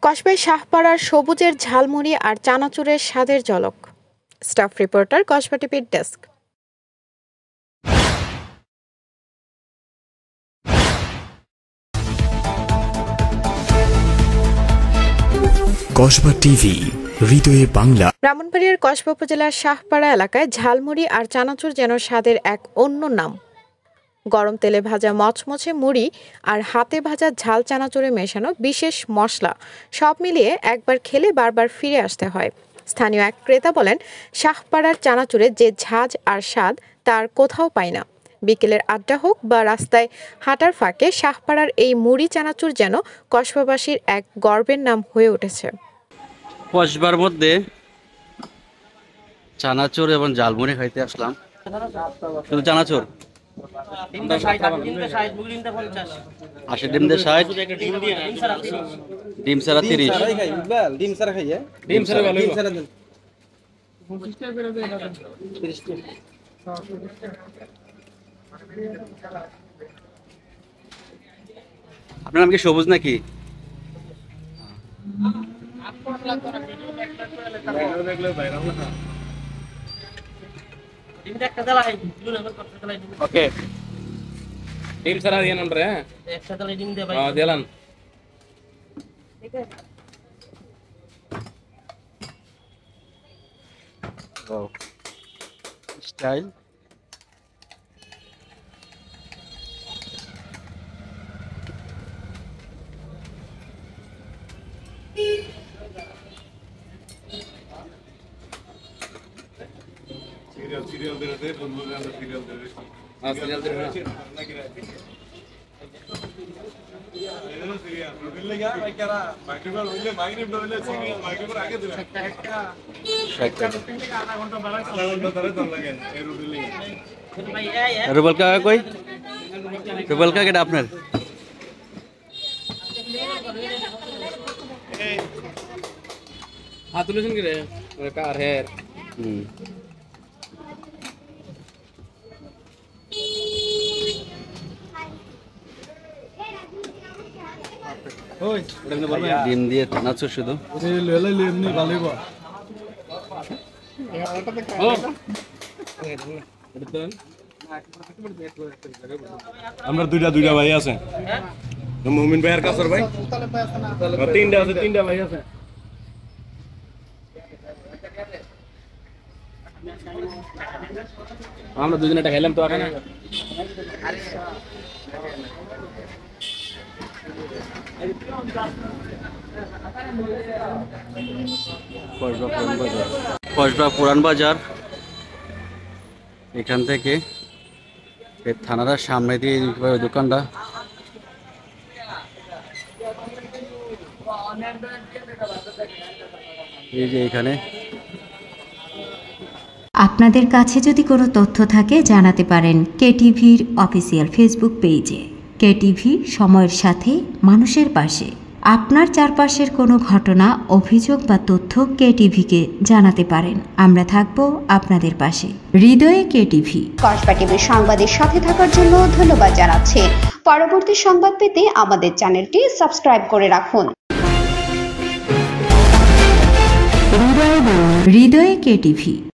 কসবায় শাহপাড়ার সবুজের ঝালমুড়ি আর চানাচুরের স্বাদের ঝলক। স্টাফ রিপোর্টার, কসবা টিভির ডেস্ক। কসবা টিভি, হৃদয়ে বাংলা। ব্রাহ্মণবাড়িয়ার কসবা উপজেলার শাহপাড়া এলাকায় ঝালমুড়ি আর চানাচুর যেন স্বাদের এক অন্য নাম। গরম তেলে ভাজা মচমচে মুড়ি আর হাতে ভাজা ঝাল চানাচুরে মেশানো বিশেষ মশলা, সব মিলিয়ে একবার খেলে বারবার ফিরে আসতে হয়। স্থানীয় এক ক্রেতা বলেন, শাহপাড়ার চানাচুরে যে ঝাঁজ আর স্বাদ তার কোথাও পায় না। বিকেলের আড্ডা হোক বা রাস্তায় হাঁটার ফাঁকে শাহপাড়ার এই মুড়ি চানাচুর যেন কসবাবাসীর এক গর্বের নাম হয়ে উঠেছে। কসবার মধ্যে চানাচুর এবং ঝালমুড়ি খাইতে আসলাম। শুধু চানাচুর 80, ডিম দিয়ে 60, ডিম ছাড়া 30। আপনার নাম কি সবুজ নাকি? ओके टीम सर ये नंबर है एकसाथ लीडिंग दे भाई हां दिलन ठीक है वाओ स्टाइल। सीरियल दे रहे थे बंधु ने सीरियल दे रहे हां सीरियल दे रहे सीरियल मिल गया भाई क्या रहा माइक्रोवेव मिले माइग्रेव मिले सीरियल माइक्रोवेव आगे दे आधा घंटा तरह तो लगे ए रोड ले रुबल का कोई रुबल का केटा আপনার हां तुलसन के रे कार है ওই ডিম দিয়ে চানাচুর শুধু লেলে এমনি ভালোই বা আমরা দুইটা ভাই আছে মুমিন ভাই আর কাসর ভাই তিনটা ভাই আছে আমরা দুজনে এটা খেলাম তো আগে না কসবা পুরান বাজার। এখান থেকে থানার সামনে দিয়ে দোকানটা। এই যে এখানে আপনাদের কাছে যদি কোনো তথ্য থাকে জানাতে পারেন কেটিভির অফিসিয়াল ফেসবুক পেজে। কেটিভি, সময়ের সাথে মানুষের পাশে। আপনার চারপাশের কোনো ঘটনা, অভিযোগ বা তথ্য কেটিভিকে জানাতে পারেন। আমরা থাকব আপনাদের পাশে। হৃদয়ে কেটিভি। কসবা টিভির সংবাদের সাথে থাকার জন্য ধন্যবাদ জানাচ্ছি। পরবর্তী সংবাদ পেতে আমাদের চ্যানেলটি সাবস্ক্রাইব করে রাখুন। হৃদয়ে কেটিভি।